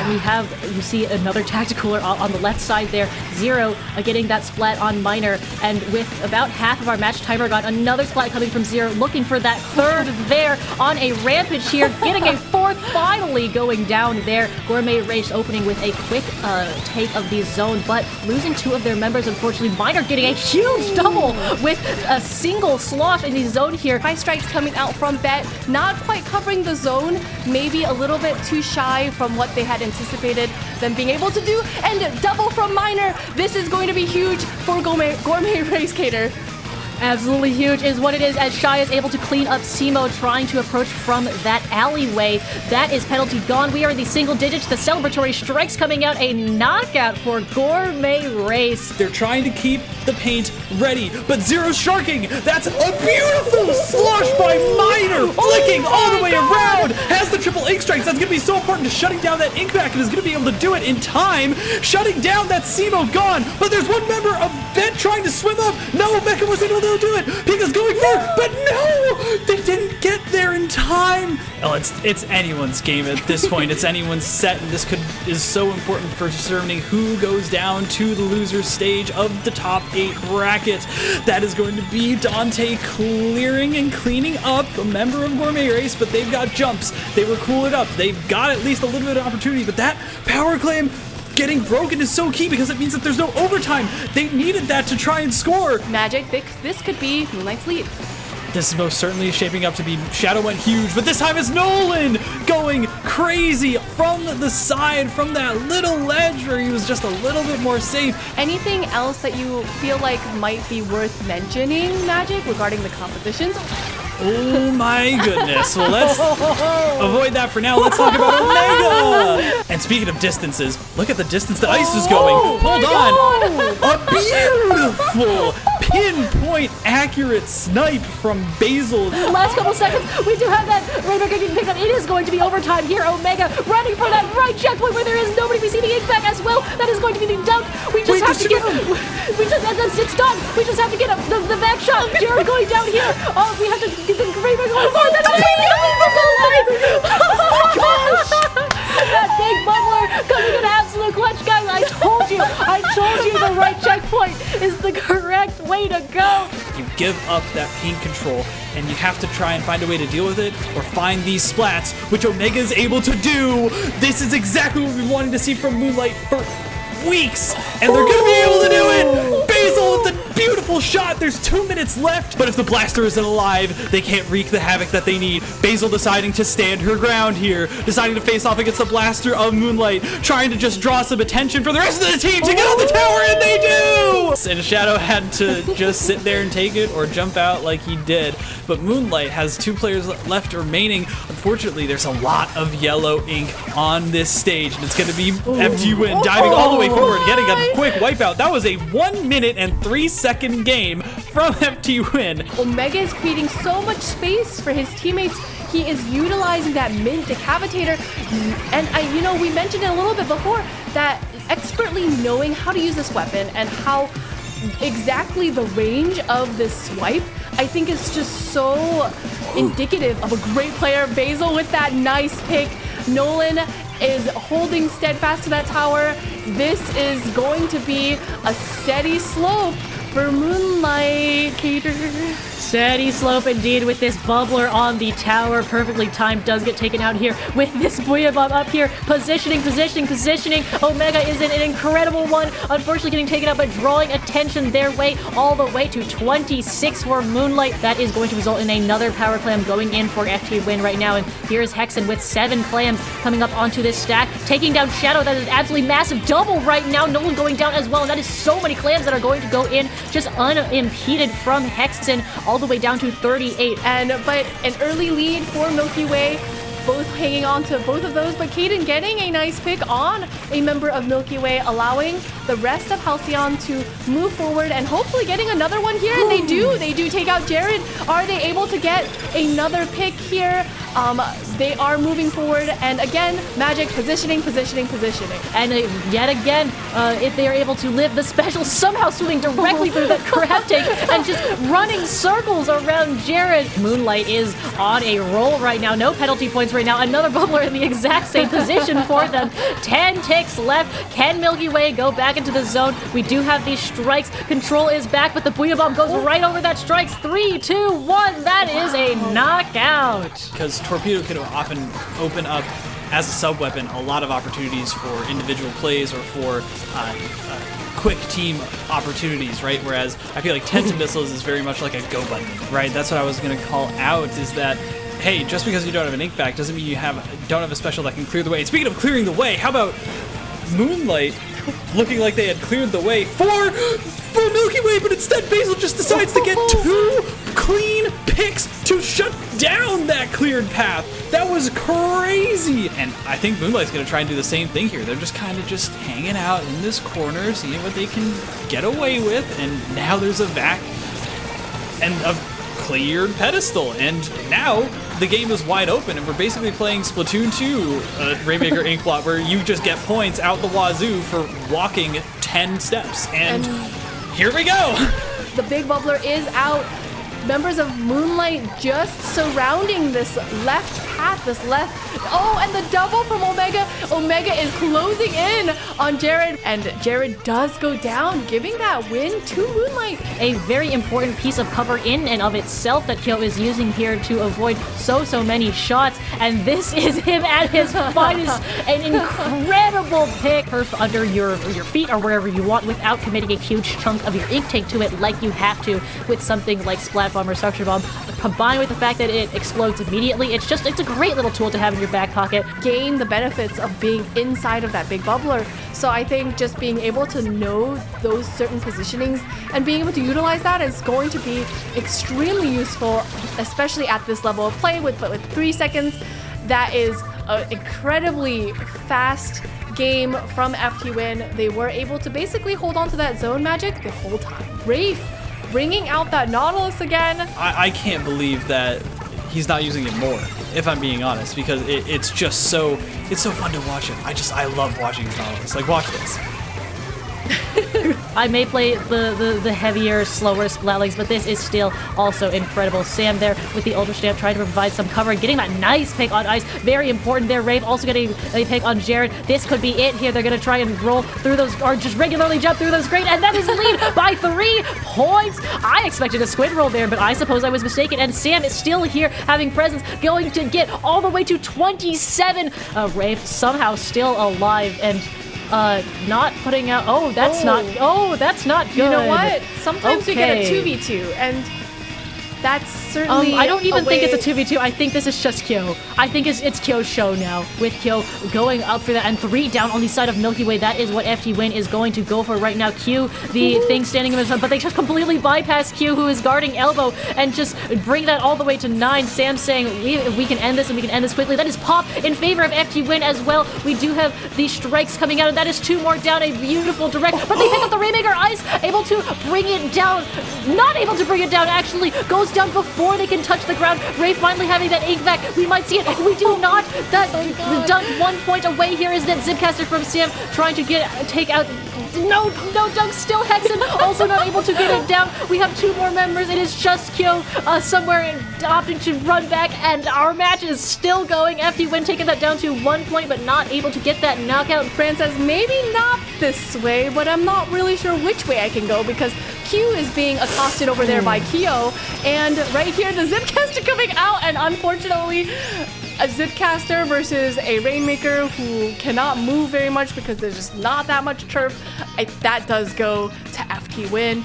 And you see another tactical on the left side there. Zero getting that splat on Miner. And with about half of our match timer gone, another splat coming from Zero, looking for that third there on a rampage here, getting a fourth finally going down there. Gourmet Race opening with a quick take of the zone, but losing two of their members, unfortunately. Miner getting a huge double with a single slosh in the zone here. High strikes coming out from Bet, not quite covering the zone, maybe a little bit too shy from what they had anticipated them being able to do, and double from Miner. This is going to be huge for Gourmet Race Cater. Absolutely huge is what it is, as Shy is able to clean up Simo trying to approach from that alleyway. That is penalty gone. We are in the single digits. The celebratory strikes coming out. A knockout for Gourmet Race. They're trying to keep the paint ready, but Zero's sharking. That's a beautiful slosh by Miner, flicking all the way around. Has the triple ink strikes. That's going to be so important to shutting down that ink back, and is going to be able to do it in time. Shutting down that Simo gone, but there's one member of Bet trying to swim up. No, Mecha was able to do it. Pika's going there, but no, they didn't get there in time. Oh, it's anyone's game at this point. It's anyone's set, and this is so important for determining who goes down to the loser stage of the top 8 bracket. That is going to be Dante clearing and cleaning up a member of Gourmet Race, but they've got jumps. They were cooling up. They've got at least a little bit of opportunity, but that power claim getting broken is so key because it means that there's no overtime. They needed that to try and score. Magic, this could be Moonlight's lead. This is most certainly shaping up to be. Shadow went huge, but this time it's Nolan going crazy from the side, from that little ledge where he was just a little bit more safe. Anything else that you feel like might be worth mentioning, Magic, regarding the competitions? Oh my goodness. Well, let's avoid that for now. Let's talk about Omega. And speaking of distances, look at the distance that Ice is going. Hold on. A beautiful pinpoint accurate snipe from Basil. Last couple seconds, we do have that Rainbow getting picked up. It is going to be overtime here. Omega running for that right checkpoint where there is nobody receiving ink back as well. That is going to be the dunk. We just have to get it's done. We just have to get the back shot. Jared going down here. Oh, we have to get the Rainbow going for that. Oh my gosh! That big bubbler coming in absolute clutch, guys. I told you the right checkpoint is the correct way to go. You give up that paint control, and you have to try and find a way to deal with it, or find these splats, which Omega is able to do. This is exactly what we've been wanting to see from Moonlight for weeks, and they're gonna be able to do it. Basil with the beautiful shot. There's 2 minutes left, but if the blaster isn't alive, they can't wreak the havoc that they need. Basil deciding to stand her ground here, deciding to face off against the blaster of Moonlight, trying to just draw some attention for the rest of the team to get on the tower, and they do! And Shadow had to just sit there and take it or jump out like he did. But Moonlight has 2 players left remaining. Unfortunately, there's a lot of yellow ink on this stage, and it's going to be FG Win diving all the way forward, getting a quick wipeout. That was a 1 minute and 3 second game from FT Win. Omega is creating so much space for his teammates. He is utilizing that mint decapitator, and we mentioned it a little bit before, that expertly knowing how to use this weapon and how exactly the range of this swipe, I think is just so indicative of a great player. Basil with that nice pick. Nolan is holding steadfast to that tower. This is going to be a steady slope for Moonlight Cater. Steady slope indeed with this bubbler on the tower. Perfectly timed. Does get taken out here with this Booyah Bomb up here. Positioning. Omega is an incredible one. Unfortunately getting taken out, but drawing attention their way all the way to 26 for Moonlight. That is going to result in another power clam going in for FT Win right now. And here's Hexen with 7 clams coming up onto this stack. Taking down Shadow. That is absolutely massive double right now. Nolan going down as well. And that is so many clams that are going to go in just unimpeded from Hexen all the way down to 38. But an early lead for Milky Way, both hanging on to both of those, but Caden getting a nice pick on a member of Milky Way, allowing the rest of Halcyon to move forward and hopefully getting another one here. And they do take out Jared. Are they able to get another pick here? They are moving forward, and again, Magic positioning. And yet again, if they are able to live the special, somehow swimming directly through the crab tank and just running circles around Jared. Moonlight is on a roll right now. No penalty points right now. Another bubbler in the exact same position for them. 10 ticks left. Can Milky Way go back into the zone? We do have these strikes. Control is back, but the Booyah Bomb goes right over that strikes. 3, 2, 1. That is a knockout. Because Torpedo can often open up, as a sub-weapon, a lot of opportunities for individual plays or for quick team opportunities, right? Whereas I feel like Tenta Missiles is very much like a go button, right? That's what I was going to call out, is that, hey, just because you don't have an ink back doesn't mean you don't have a special that can clear the way. And speaking of clearing the way, how about Moonlight looking like they had cleared the way for Milky Way, but instead Basil just decides to get 2 clean picks to shut down that cleared path. That was crazy. And I think Moonlight's gonna try and do the same thing here. They're just kind of just hanging out in this corner, seeing what they can get away with, and now there's a vac and a cleared pedestal, and now the game is wide open, and we're basically playing Splatoon 2 Rainmaker Inkblot, where you just get points out the wazoo for walking 10 steps, and here we go. The big bubbler is out. Members of Moonlight just surrounding this left path, oh, and the double from Omega. Omega is closing in on Jared, and Jared does go down, giving that win to Moonlight. A very important piece of cover in and of itself that Kyo is using here to avoid so many shots, and this is him at his finest. An incredible pick. Perf under your feet or wherever you want without committing a huge chunk of your ink tank to it like you have to with something like Splat Bomb or Structure Bomb. Combined with the fact that it explodes immediately, it's a great little tool to have in your back pocket. Gain the benefits of being inside of that big bubbler. So I think just being able to know those certain positionings and being able to utilize that is going to be extremely useful, especially at this level of play with 3 seconds. That is an incredibly fast game from FT Win. They were able to basically hold on to that zone magic the whole time. Rafe bringing out that Nautilus again. I can't believe that he's not using it more, if I'm being honest, because it's just so fun to watch him. I love watching his Nautilus. Like, watch this. I may play the heavier, slower Splat legs, but this is still also incredible. Sam there with the Ultra Stamp trying to provide some cover, getting that nice pick on ice. Very important there. Rave also getting a pick on Jared. This could be it here. They're going to try and roll through those, or just regularly jump through those. Great, and that is the lead by 3 points. I expected a squid roll there, but I suppose I was mistaken, and Sam is still here having presence, going to get all the way to 27. Rave somehow still alive, and not putting out. That's not good. You know what? Sometimes we get a 2v2, and that's certainly. I don't even think it's a 2v2. I think this is just Kyo. I think it's Kyo's show now, with Kyo going up for that, and 3 down on the side of Milky Way. That is what FT Win is going to go for right now. Q, the thing standing in his front, but they just completely bypass Q, who is guarding elbow, and just bring that all the way to 9. Sam saying we can end this, and we can end this quickly. That is pop in favor of FT Win as well. We do have the strikes coming out, and that is 2 more down. A beautiful direct, but they pick up the Rainmaker Ice, able to bring it down. Not able to bring it down, actually. Goes down before they can touch the ground. Ray finally having that ink back. We might see it. We do not. The dunk 1 point away here is that Zipcaster from Sam trying to take out. No, dunk still Hexen. Also not able to get it down. We have 2 more members. It is just Kyo somewhere opting to run back, and our match is still going. FT Win taking that down to 1 point, but not able to get that knockout. Fran says maybe not this way, but I'm not really sure which way I can go, because Q is being accosted over there by Kyo, and right here the Zipcaster coming out, and unfortunately a Zipcaster versus a Rainmaker who cannot move very much because there's just not that much turf. That does go to FT Win.